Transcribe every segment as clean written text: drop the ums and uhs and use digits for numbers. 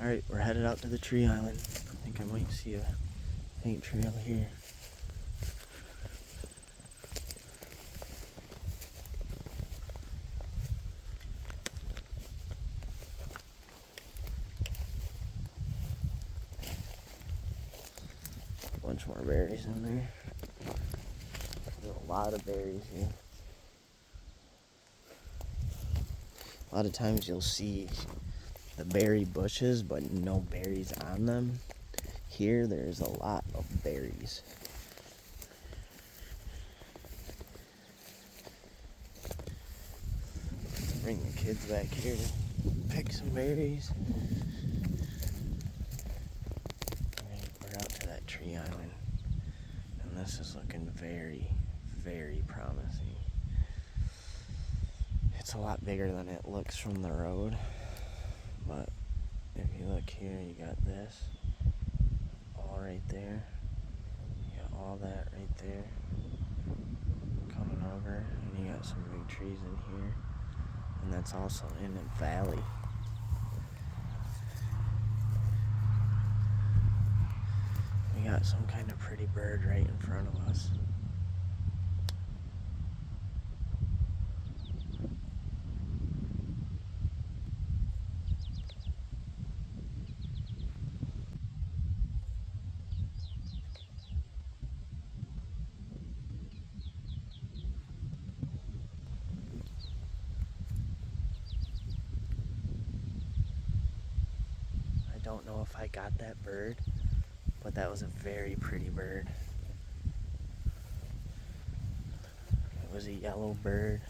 Alright, we're headed out to the tree island. I think I might see a paint trail here. A bunch more berries in there. There's a lot of berries here. A lot of times you'll see the berry bushes, but no berries on them. Here, there's a lot of berries. Bring the kids back here to pick some berries. We're out to that tree island, and this is looking very, very promising. It's a lot bigger than it looks from the road, but if you look here, you got this all right there. You got all that right there coming over, and you got some big trees in here, and that's also in a valley. We got some kind of pretty bird right in front of us. I don't know if I got that bird, but that was a very pretty bird. It was a yellow bird.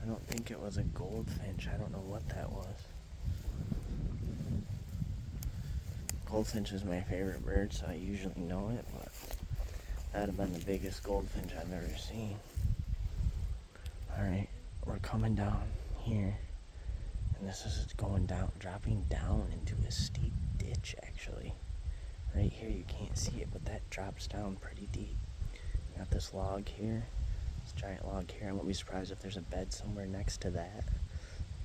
I don't think it was a goldfinch. I don't know what that was. Goldfinch is my favorite bird, so I usually know it, but that'd have been the biggest goldfinch I've ever seen. Alright, we're coming down here, and this is going down, dropping down into a steep ditch, actually. Right here, you can't see it, but that drops down pretty deep. Got this log here, this giant log here. I won't be surprised if there's a bed somewhere next to that.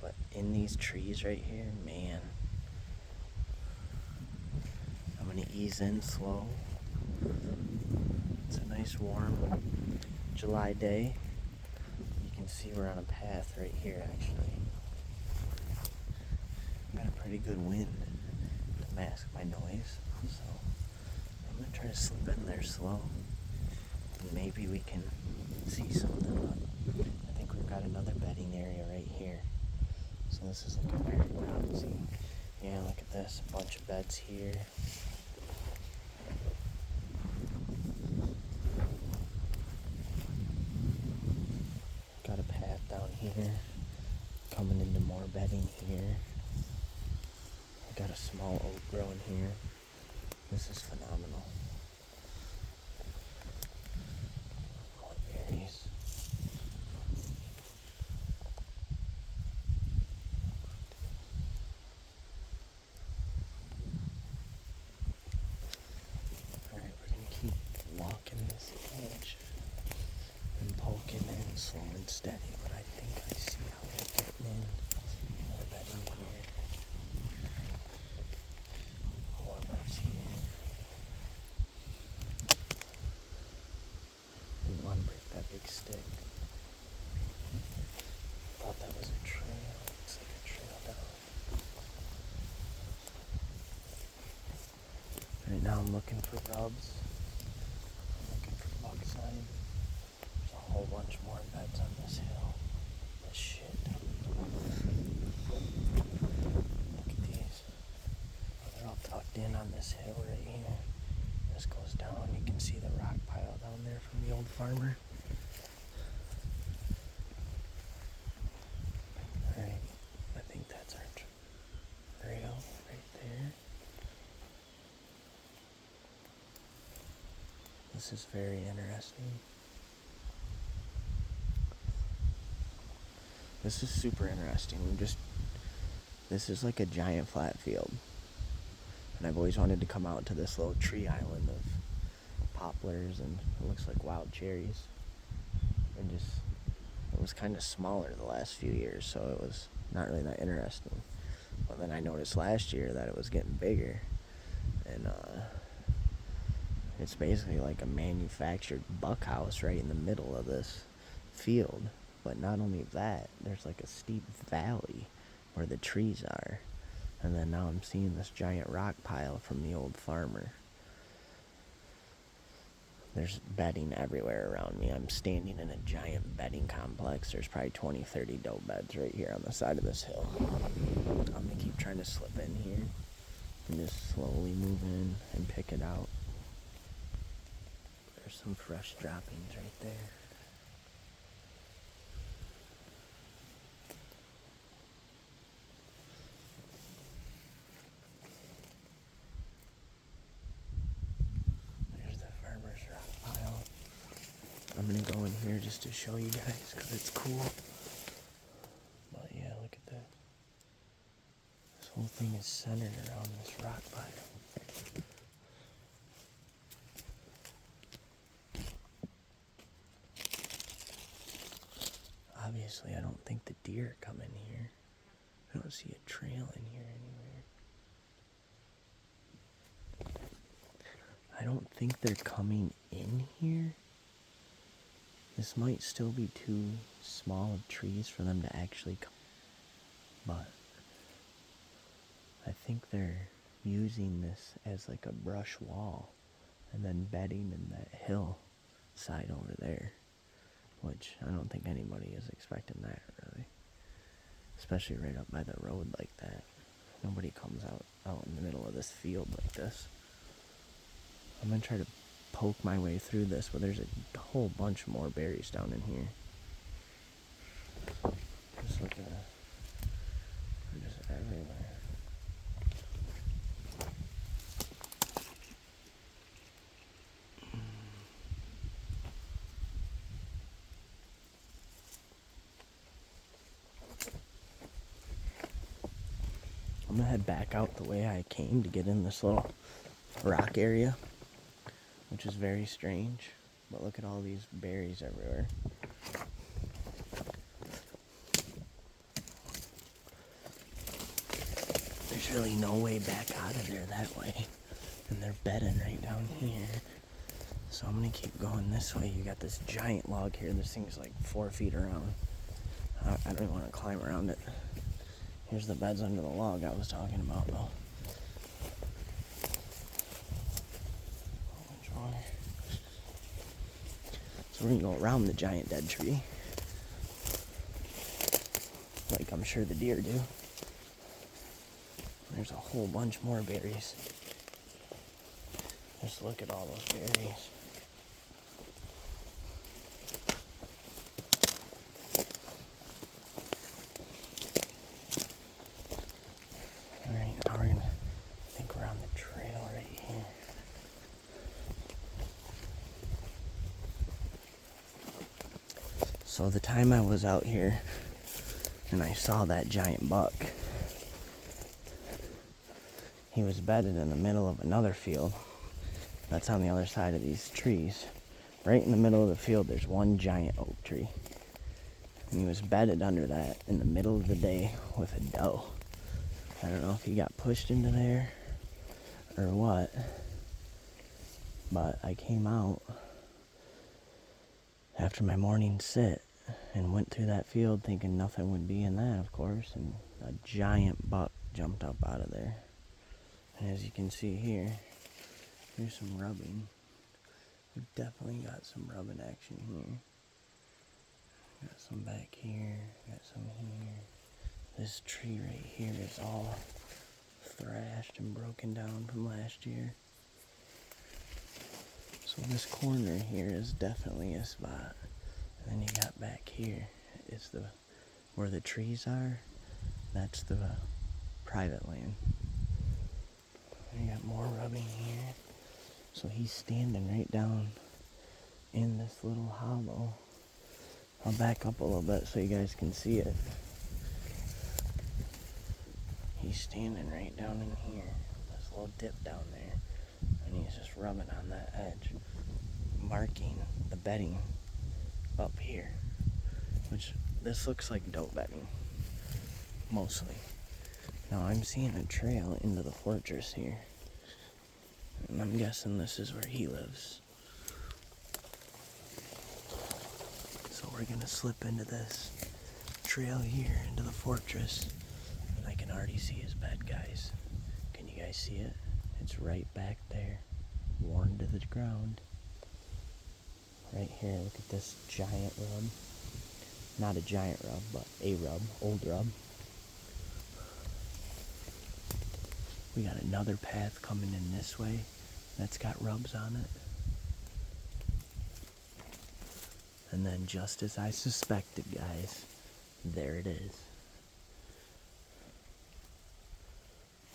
But in these trees right here, man, I'm gonna ease in slow. It's a nice warm July day. You can see we're on a path right here, actually. Got a pretty good wind to mask my noise, so I'm gonna try to slip in there slow. Maybe we can see something, but I think we've got another bedding area right here. So this is looking very promising. Yeah, look at this, a bunch of beds here. Got a path down here, coming into more bedding here. I got a small oak growing here. This is phenomenal. Slow and steady, but I think I see how we're getting in. More bedding here. More birds here. Didn't want to break that big stick. Thought that was a trail. Looks like a trail down. Right now I'm looking for rubs. I'm looking for buck sign. There's a whole bunch more beds on this hill. This shit. Look at these. Oh, they're all tucked in on this hill right here. This goes down. You can see the rock pile down there from the old farmer. Alright, I think that's our trail right there. This is very interesting. This is super interesting. This is like a giant flat field. And I've always wanted to come out to this little tree island of poplars, and it looks like wild cherries. It was kind of smaller the last few years, so it was not really that interesting. Well, then I noticed last year that it was getting bigger, and it's basically like a manufactured buck house right in the middle of this field. But not only that, there's like a steep valley where the trees are, and then now I'm seeing this giant rock pile from the old farmer. There's bedding everywhere around me. I'm standing in a giant bedding complex. There's probably 20, 30 doe beds right here on the side of this hill. I'm going to keep trying to slip in here and just slowly move in and pick it out. There's some fresh droppings right there. There's the farmer's rock pile. I'm going to go in here just to show you guys because it's cool. But yeah, look at that. This whole thing is centered around this rock pile. Obviously, I don't think the deer come in here. I don't see a trail in here anywhere. I don't think they're coming in here. This might still be too small of trees for them to actually come. But I think they're using this as like a brush wall and then bedding in that hill side over there. Which I don't think anybody is expecting that, really. Especially right up by the road like that. Nobody comes out in the middle of this field like this. I'm going to try to poke my way through this, but there's a whole bunch more berries down in here. Just look at that. They're just everywhere. I'm gonna head back out the way I came to get in this little rock area, which is very strange. But look at all these berries everywhere. There's really no way back out of there that way. And they're bedding right down here. So I'm gonna keep going this way. You got this giant log here. This thing's like 4 feet around. I don't even want to climb around it. Here's the beds under the log I was talking about, though. So we're gonna go around the giant dead tree, like I'm sure the deer do. There's a whole bunch more berries. Just look at all those berries. Alright, now we're gonna think around the trail right here. So the time I was out here and I saw that giant buck, he was bedded in the middle of another field that's on the other side of these trees. Right in the middle of the field there's one giant oak tree, and he was bedded under that in the middle of the day with a doe. I don't know if he got pushed into there or what, but I came out after my morning sit and went through that field thinking nothing would be in that, of course, and a giant buck jumped up out of there. And as you can see here, here's some rubbing. We've definitely got some rubbing action here. Got some back here, got some here. This tree right here is all thrashed and broken down from last year. So this corner here is definitely a spot. And then you got back here is where the trees are. That's the private land. And you got more rubbing here. So he's standing right down in this little hollow. I'll back up a little bit so you guys can see it. He's standing right down in here. This little dip down there. And he's just rubbing on that edge, marking the bedding up here. Which, this looks like doe bedding, mostly. Now I'm seeing a trail into the fortress here. And I'm guessing this is where he lives. So we're gonna slip into this trail here into the fortress. And I can already see his bed, guys. Can you guys see it? It's right back there, worn to the ground. Right here, look at this giant rub. Not a giant rub, but a rub, old rub. We got another path coming in this way that's got rubs on it. And then just as I suspected, guys, there it is.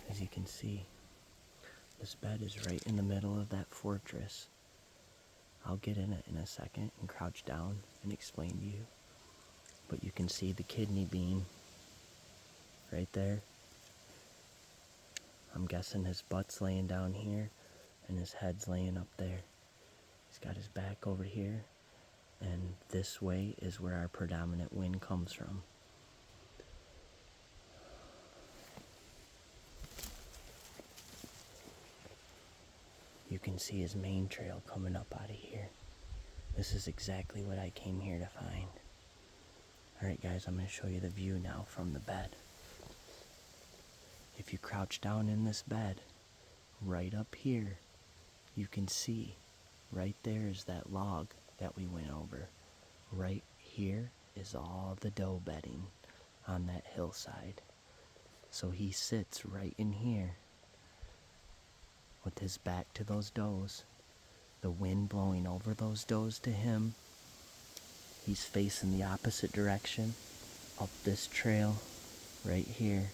As you can see, this bed is right in the middle of that fortress. I'll get in it in a second and crouch down and explain to you. But you can see the kidney bean right there. I'm guessing his butt's laying down here and his head's laying up there. He's got his back over here, and this way is where our predominant wind comes from. You can see his main trail coming up out of here. This is exactly what I came here to find. Alright guys, I'm going to show you the view now from the bed. If you crouch down in this bed, right up here, you can see right there is that log that we went over. Right here is all the doe bedding on that hillside. So he sits right in here with his back to those does, the wind blowing over those does to him. He's facing the opposite direction up this trail right here.